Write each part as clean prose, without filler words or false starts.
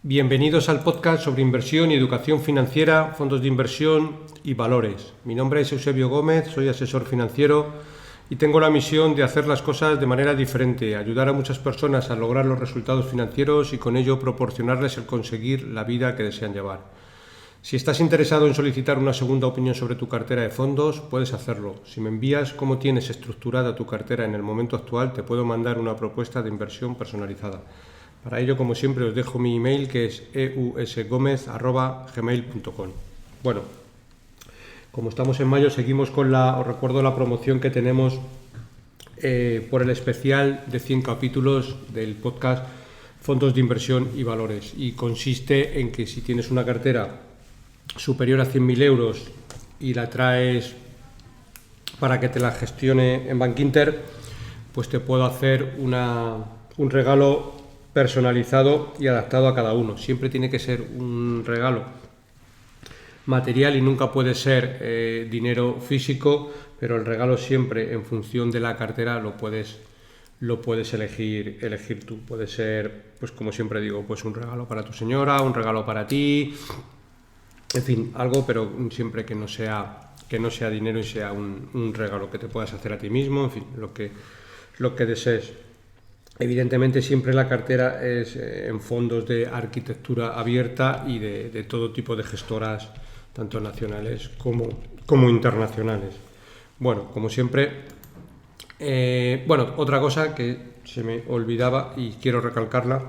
Bienvenidos al podcast sobre inversión y educación financiera, fondos de inversión y valores. Mi nombre es Eusebio Gómez, soy asesor financiero y tengo la misión de hacer las cosas de manera diferente, ayudar a muchas personas a lograr los resultados financieros y con ello proporcionarles el conseguir la vida que desean llevar. Si estás interesado en solicitar una segunda opinión sobre tu cartera de fondos, puedes hacerlo. Si me envías cómo tienes estructurada tu cartera en el momento actual, te puedo mandar una propuesta de inversión personalizada. Para ello, como siempre, os dejo mi email, que es eusgomez@gmail.com. Bueno, como estamos en mayo, seguimos con os recuerdo la promoción que tenemos por el especial de 100 capítulos del podcast Fondos de Inversión y Valores. Y consiste en que si tienes una cartera superior a 100.000 euros y la traes para que te la gestione en Bankinter, pues te puedo hacer un regalo personalizado y adaptado a cada uno. Siempre tiene que ser un regalo material y nunca puede ser dinero físico, pero el regalo siempre en función de la cartera lo puedes elegir tú. Puede ser, pues como siempre digo, pues un regalo para tu señora, un regalo para ti, en fin, algo, pero siempre que no sea dinero y sea un regalo que te puedas hacer a ti mismo, en fin, lo que desees. Evidentemente siempre la cartera es en fondos de arquitectura abierta y de todo tipo de gestoras, tanto nacionales como internacionales. Bueno, como siempre, otra cosa que se me olvidaba y quiero recalcarla,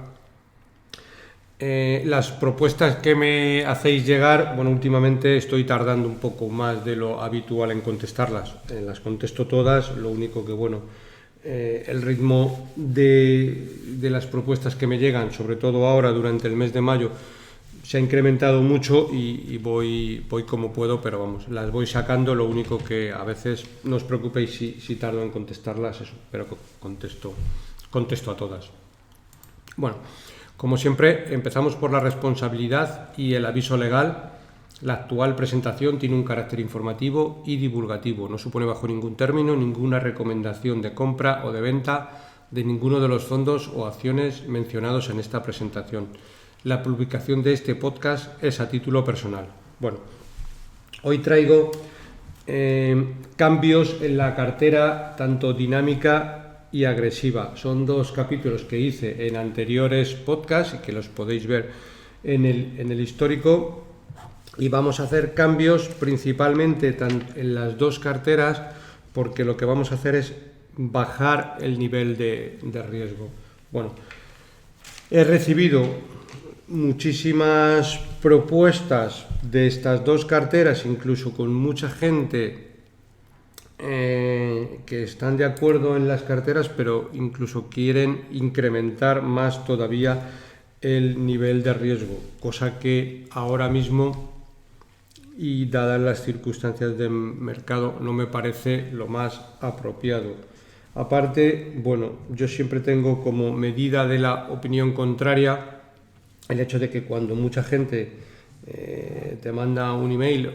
las propuestas que me hacéis llegar, últimamente estoy tardando un poco más de lo habitual en contestarlas. Las contesto todas, lo único que el ritmo de las propuestas que me llegan, sobre todo ahora durante el mes de mayo, se ha incrementado mucho y voy como puedo, pero las voy sacando. Lo único que a veces no os preocupéis si tardo en contestarlas, eso, pero contesto a todas. Bueno, como siempre, empezamos por la responsabilidad y el aviso legal. La actual presentación tiene un carácter informativo y divulgativo. No supone bajo ningún término ninguna recomendación de compra o de venta de ninguno de los fondos o acciones mencionados en esta presentación. La publicación de este podcast es a título personal. Bueno, hoy traigo cambios en la cartera, tanto dinámica y agresiva. Son 2 capítulos que hice en anteriores podcasts y que los podéis ver en el histórico. Y vamos a hacer cambios principalmente en las 2 carteras, porque lo que vamos a hacer es bajar el nivel de riesgo. Bueno, he recibido muchísimas propuestas de estas 2 carteras, incluso con mucha gente que están de acuerdo en las carteras, pero incluso quieren incrementar más todavía el nivel de riesgo, cosa que ahora mismo, y dadas las circunstancias del mercado, no me parece lo más apropiado. Aparte, yo siempre tengo como medida de la opinión contraria el hecho de que cuando mucha gente te manda un email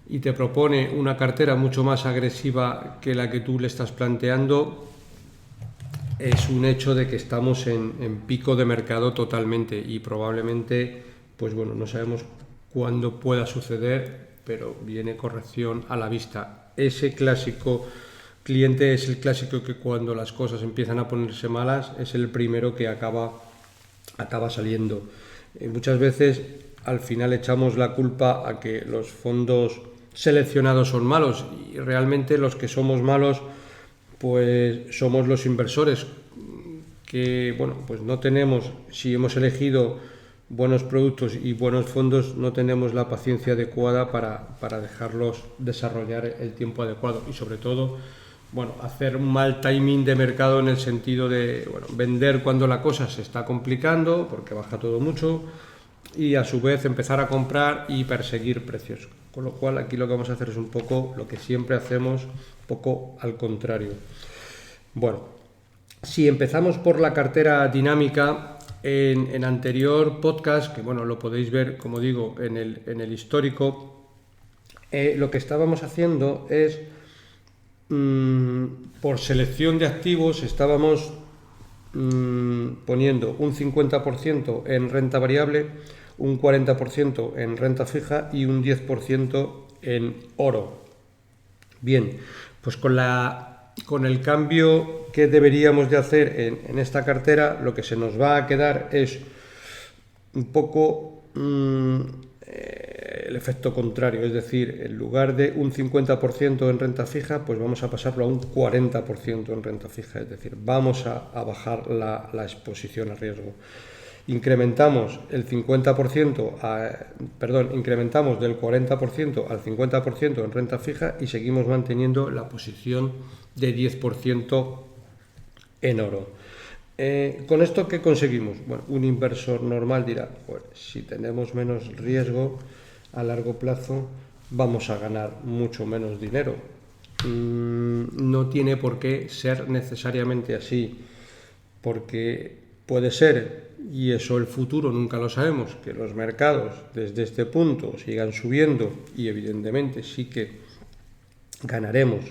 y te propone una cartera mucho más agresiva que la que tú le estás planteando, es un hecho de que estamos en pico de mercado totalmente y probablemente, no sabemos cuándo pueda suceder, pero viene corrección a la vista. Ese clásico cliente es el clásico que cuando las cosas empiezan a ponerse malas es el primero que acaba saliendo. Muchas veces al final echamos la culpa a que los fondos seleccionados son malos, y realmente los que somos malos pues somos los inversores, que no tenemos, si hemos elegido buenos productos y buenos fondos, no tenemos la paciencia adecuada para dejarlos desarrollar el tiempo adecuado, y sobre todo hacer un mal timing de mercado, en el sentido de vender cuando la cosa se está complicando porque baja todo mucho, y a su vez empezar a comprar y perseguir precios. Con lo cual aquí lo que vamos a hacer es un poco lo que siempre hacemos, un poco al contrario. Si empezamos por la cartera dinámica, en anterior podcast, que lo podéis ver, como digo, en el histórico, lo que estábamos haciendo es, por selección de activos, estábamos poniendo un 50% en renta variable, un 40% en renta fija y un 10% en oro. Bien, pues con el cambio que deberíamos de hacer en esta cartera, lo que se nos va a quedar es un poco el efecto contrario, es decir, en lugar de un 50% en renta fija, pues vamos a pasarlo a un 40% en renta fija, es decir, vamos a bajar la exposición a riesgo. Incrementamos el 50%, incrementamos del 40% al 50% en renta fija y seguimos manteniendo la posición de 10% en oro. ¿Con esto qué conseguimos? Bueno, un inversor normal dirá, pues si tenemos menos riesgo a largo plazo vamos a ganar mucho menos dinero. No tiene por qué ser necesariamente así, porque puede ser, y eso el futuro nunca lo sabemos, que los mercados desde este punto sigan subiendo y evidentemente sí que ganaremos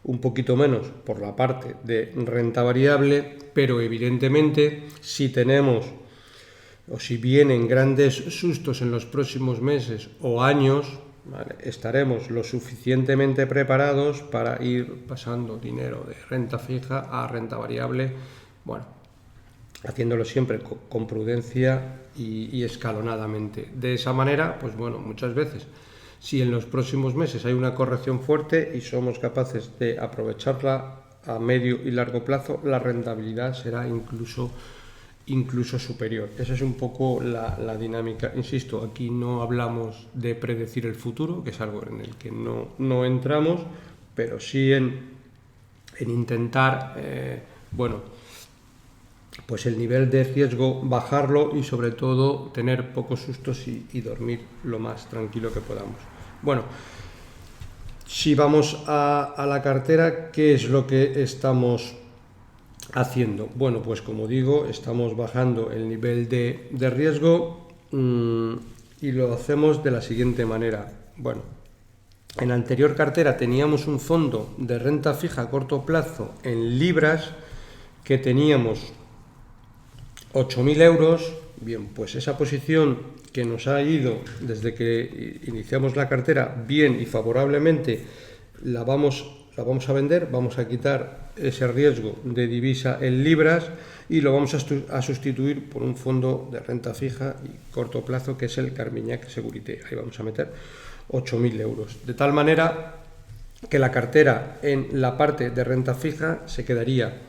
un poquito menos por la parte de renta variable, pero evidentemente si tenemos o si vienen grandes sustos en los próximos meses o años, ¿vale?, estaremos lo suficientemente preparados para ir pasando dinero de renta fija a renta variable, bueno, haciéndolo siempre con prudencia y escalonadamente. De esa manera, pues bueno, muchas veces, si en los próximos meses hay una corrección fuerte y somos capaces de aprovecharla a medio y largo plazo, la rentabilidad será incluso superior. Esa es un poco la dinámica. Insisto, aquí no hablamos de predecir el futuro, que es algo en el que no entramos, pero sí en intentar, pues el nivel de riesgo bajarlo y sobre todo tener pocos sustos y dormir lo más tranquilo que podamos. Bueno, si vamos a la cartera, ¿qué es lo que estamos haciendo? Bueno, pues como digo, estamos bajando el nivel de riesgo y lo hacemos de la siguiente manera. Bueno, en la anterior cartera teníamos un fondo de renta fija a corto plazo en libras que teníamos 8.000 euros. Bien, pues esa posición que nos ha ido desde que iniciamos la cartera bien y favorablemente la vamos a vender, vamos a quitar ese riesgo de divisa en libras y lo vamos a sustituir por un fondo de renta fija y corto plazo que es el Carmignac Securité. Ahí vamos a meter 8.000 euros. De tal manera que la cartera en la parte de renta fija se quedaría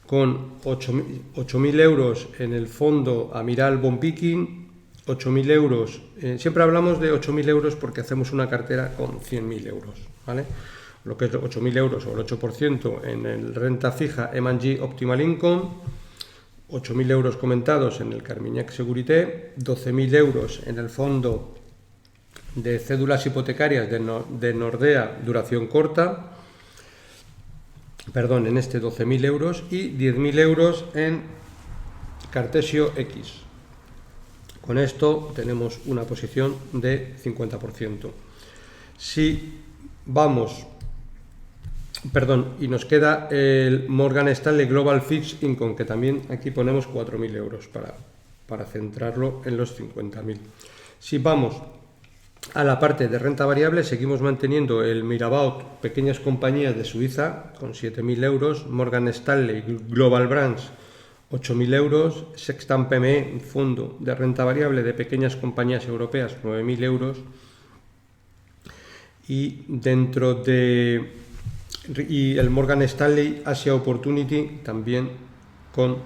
con 8.000 euros en el fondo Amiral Bond Picking, 8.000 euros, siempre hablamos de 8.000 euros porque hacemos una cartera con 100.000 euros, ¿vale? Lo que es 8.000 euros o el 8% en el renta fija M&G Optimal Income, 8.000 euros comentados en el Carmignac Securité, 12.000 euros en el fondo de cédulas hipotecarias de Nordea duración corta, en este 12.000 euros y 10.000 euros en Cartesio X. Con esto tenemos una posición de 50%. Si vamos, y nos queda el Morgan Stanley Global Fixed Income, que también aquí ponemos 4.000 euros para centrarlo en los 50.000. Si vamos a la parte de renta variable, seguimos manteniendo el Mirabaud Pequeñas Compañías de Suiza con 7.000 euros, Morgan Stanley Global Brands 8.000 euros, Sextant PME, un fondo de renta variable de pequeñas compañías europeas, 9.000 euros, y el Morgan Stanley Asia Opportunity también con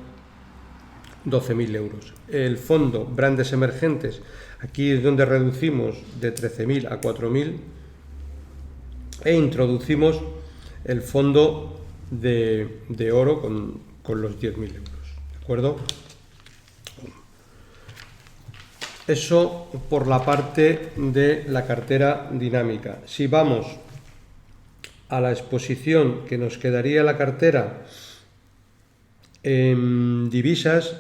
12.000 euros. El fondo Brandes Emergentes, aquí es donde reducimos de 13.000 a 4.000 e introducimos el fondo de oro con los 10.000 euros. ¿De acuerdo? Eso por la parte de la cartera dinámica. Si vamos a la exposición que nos quedaría la cartera en divisas,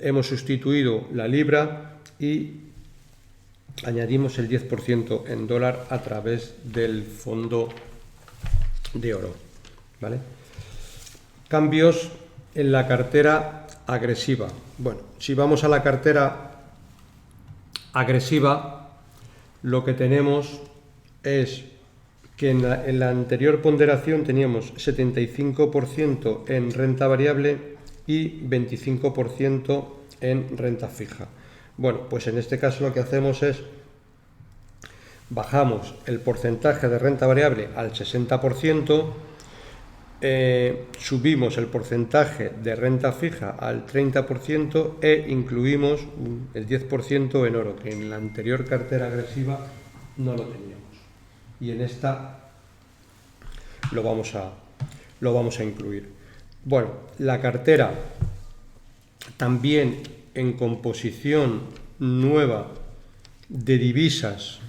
hemos sustituido la libra y añadimos el 10% en dólar a través del fondo de oro, ¿vale? Cambios en la cartera agresiva. Bueno, si vamos a la cartera agresiva, lo que tenemos es que en la anterior ponderación teníamos 75% en renta variable y 25% en renta fija. Bueno, pues en este caso lo que hacemos es bajamos el porcentaje de renta variable al 60%, subimos el porcentaje de renta fija al 30% e incluimos el 10% en oro, que en la anterior cartera agresiva no lo teníamos. Y en esta lo vamos a incluir. Bueno, la cartera también en composición nueva de divisas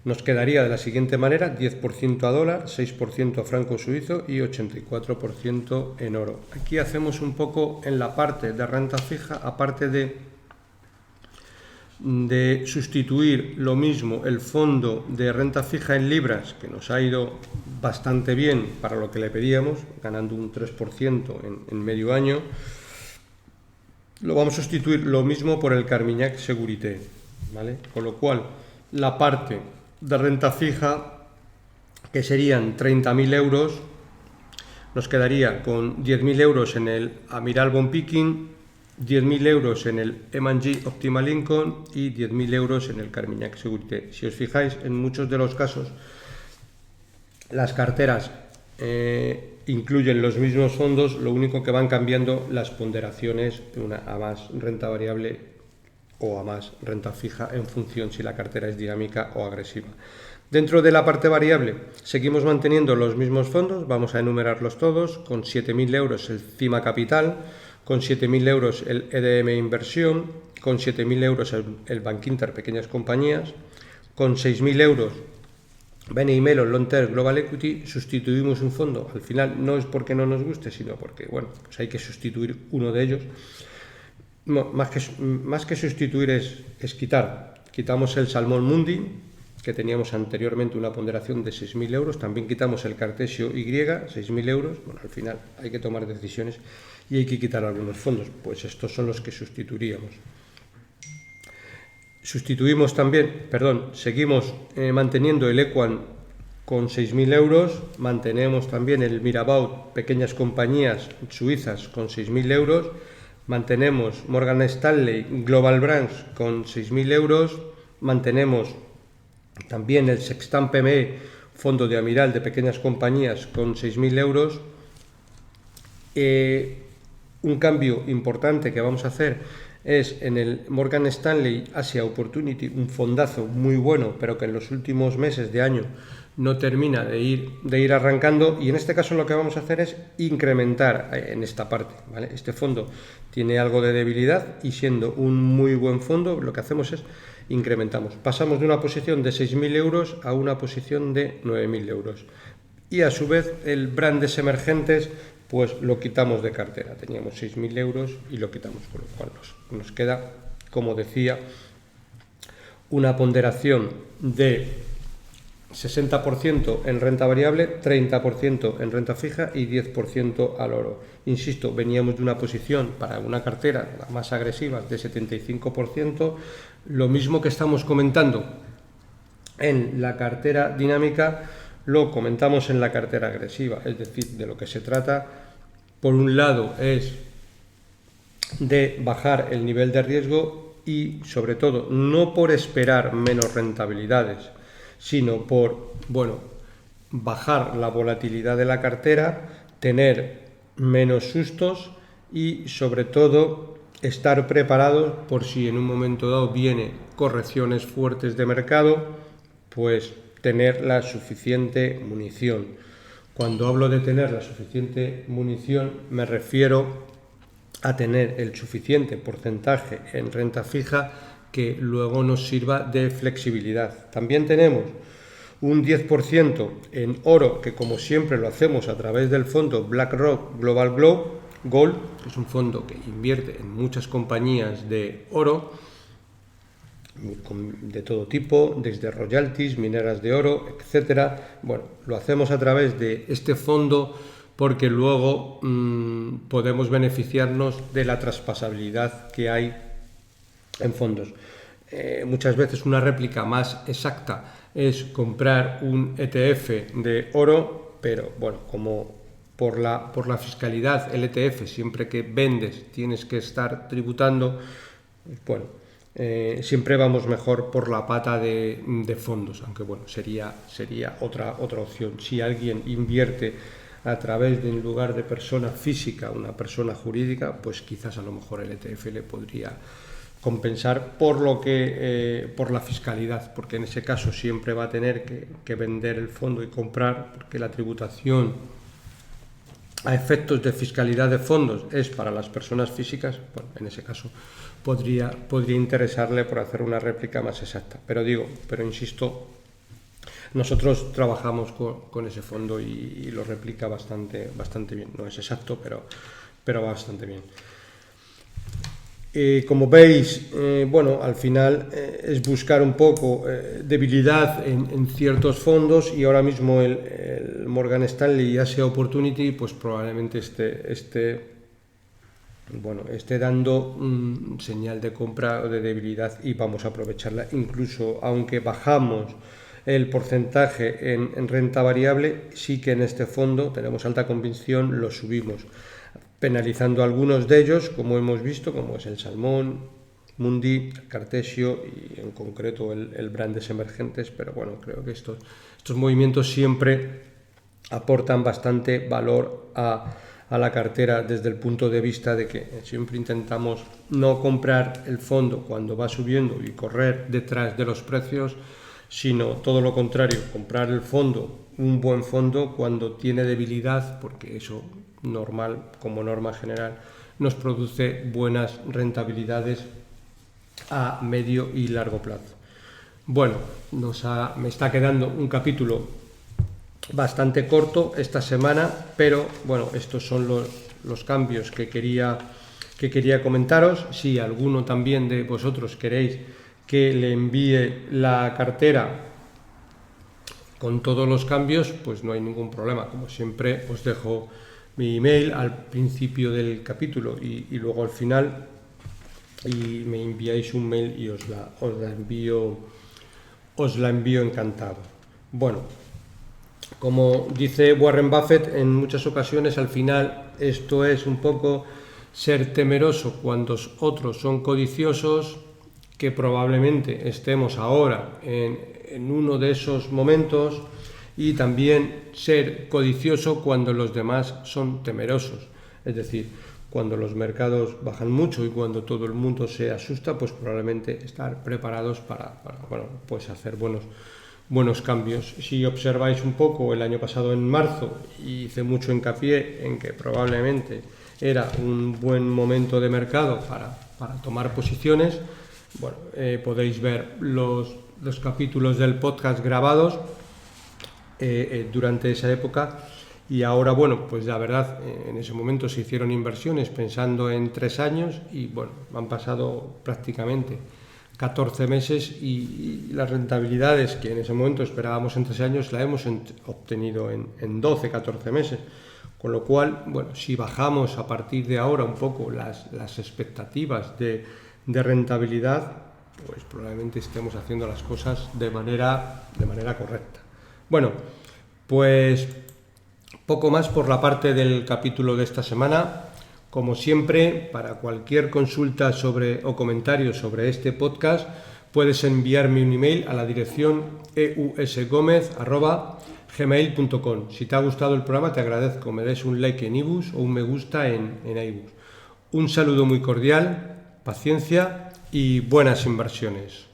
nos quedaría de la siguiente manera: 10% a dólar, 6% a franco suizo y 84% en oro. Aquí hacemos un poco en la parte de renta fija, aparte de sustituir lo mismo el fondo de renta fija en libras, que nos ha ido bastante bien para lo que le pedíamos, ganando un 3% en medio año. Lo vamos a sustituir lo mismo por el Carmignac Seguridad, ¿vale? Con lo cual la parte de renta fija, que serían 30.000 euros, nos quedaría con 10.000 euros en el Amiral Bond Picking, 10.000 euros en el M&G Optimal Income y 10.000 euros en el Carmignac Seguridad. Si os fijáis, en muchos de los casos las carteras incluyen los mismos fondos, lo único que van cambiando las ponderaciones a más renta variable o a más renta fija en función si la cartera es dinámica o agresiva. Dentro de la parte variable seguimos manteniendo los mismos fondos, vamos a enumerarlos todos: con 7.000 euros el CIMA Capital, con 7.000 euros el EDM Inversión, con 7.000 euros el Bankinter Pequeñas Compañías, con 6.000 euros BNI Mellon Long Term Global Equity. Sustituimos un fondo, al final no es porque no nos guste, sino porque, bueno, pues hay que sustituir uno de ellos. No, más que sustituir es quitar. Quitamos el Salmón Mundi, que teníamos anteriormente una ponderación de 6.000 euros. También quitamos el Cartesio Y, 6.000 euros. Bueno, al final hay que tomar decisiones y hay que quitar algunos fondos. Pues estos son los que sustituiríamos. Sustituimos también, seguimos manteniendo el Equan con 6.000 euros. Mantenemos también el Mirabaud Pequeñas Compañías Suizas con 6.000 euros. Mantenemos Morgan Stanley Global Brands con 6.000 euros. Mantenemos también el Sextant PME Fondo de Amiral de Pequeñas Compañías con 6.000 euros. Un cambio importante que vamos a hacer es en el Morgan Stanley Asia Opportunity, un fondazo muy bueno, pero que en los últimos meses de año no termina de ir arrancando, y en este caso lo que vamos a hacer es incrementar en esta parte, ¿vale? Este fondo tiene algo de debilidad y, siendo un muy buen fondo, lo que hacemos es incrementamos. Pasamos de una posición de 6.000 euros a una posición de 9.000 euros. Y a su vez el Brandes Emergentes pues lo quitamos de cartera. Teníamos 6.000 euros y lo quitamos, con lo cual nos queda, como decía, una ponderación de 60% en renta variable, 30% en renta fija y 10% al oro. Insisto, veníamos de una posición para una cartera más agresiva de 75%, lo mismo que estamos comentando en la cartera dinámica, lo comentamos en la cartera agresiva. Es decir, de lo que se trata, por un lado, es de bajar el nivel de riesgo y, sobre todo, no por esperar menos rentabilidades, sino por, bajar la volatilidad de la cartera, tener menos sustos y, sobre todo, estar preparados por si en un momento dado vienen correcciones fuertes de mercado, pues tener la suficiente munición. Cuando hablo de tener la suficiente munición, me refiero a tener el suficiente porcentaje en renta fija que luego nos sirva de flexibilidad. También tenemos un 10% en oro, que como siempre lo hacemos a través del fondo BlackRock Global Gold, que es un fondo que invierte en muchas compañías de oro, de todo tipo, desde royalties, mineras de oro, etcétera. Bueno, lo hacemos a través de este fondo porque luego podemos beneficiarnos de la traspasabilidad que hay en fondos. Muchas veces una réplica más exacta es comprar un ETF de oro, pero bueno, como por la fiscalidad, el ETF, siempre que vendes tienes que estar tributando, bueno, siempre vamos mejor por la pata de fondos, aunque bueno, sería otra opción. Si alguien invierte a través de, en lugar de persona física, una persona jurídica, pues quizás a lo mejor el ETF le podría compensar por la fiscalidad, porque en ese caso siempre va a tener que vender el fondo y comprar, porque la tributación a efectos de fiscalidad de fondos es para las personas físicas. Bueno, en ese caso podría interesarle por hacer una réplica más exacta, pero insisto, nosotros trabajamos con ese fondo y lo replica bastante bien. No es exacto, pero bastante bien. Como veis, bueno, al final es buscar un poco debilidad en ciertos fondos, y ahora mismo el Morgan Stanley y Asia Opportunity pues probablemente esté dando señal de compra o de debilidad, y vamos a aprovecharla. Incluso aunque bajamos el porcentaje en renta variable, sí que en este fondo tenemos alta convicción, lo subimos, penalizando algunos de ellos, como hemos visto, como es el Salmón, Mundi, el Cartesio y en concreto el Brandes Emergentes. Pero bueno, creo que estos movimientos siempre aportan bastante valor a la cartera, desde el punto de vista de que siempre intentamos no comprar el fondo cuando va subiendo y correr detrás de los precios, sino todo lo contrario, comprar el fondo, un buen fondo, cuando tiene debilidad, porque eso como norma general nos produce buenas rentabilidades a medio y largo plazo. Bueno, me está quedando un capítulo bastante corto esta semana, pero bueno, estos son los cambios que quería comentaros. Si alguno también de vosotros queréis que le envíe la cartera con todos los cambios, pues no hay ningún problema. Como siempre, os dejo mi email al principio del capítulo y luego al final, y me enviáis un mail y os la envío encantado. Bueno, como dice Warren Buffett en muchas ocasiones, al final esto es un poco ser temeroso cuando otros son codiciosos, que probablemente estemos ahora en uno de esos momentos, y también ser codicioso cuando los demás son temerosos. Es decir, cuando los mercados bajan mucho y cuando todo el mundo se asusta, pues probablemente estar preparados para pues hacer buenos cambios. Si observáis un poco el año pasado, en marzo, hice mucho hincapié en que probablemente era un buen momento de mercado para tomar posiciones. Bueno, podéis ver los capítulos del podcast grabados durante esa época, y ahora, bueno, pues la verdad, en ese momento se hicieron inversiones pensando en 3 años, y bueno, han pasado prácticamente 14 meses y las rentabilidades que en ese momento esperábamos en 3 años la hemos obtenido en 12, 14 meses. Con lo cual, bueno, si bajamos a partir de ahora un poco las expectativas de rentabilidad, pues probablemente estemos haciendo las cosas de manera correcta. Bueno, pues poco más por la parte del capítulo de esta semana. Como siempre, para cualquier consulta o comentario sobre este podcast, puedes enviarme un email a la dirección eusgomez@gmail.com. Si te ha gustado el programa, te agradezco me des un like en iVoox o un me gusta en iVoox. Un saludo muy cordial, paciencia y buenas inversiones.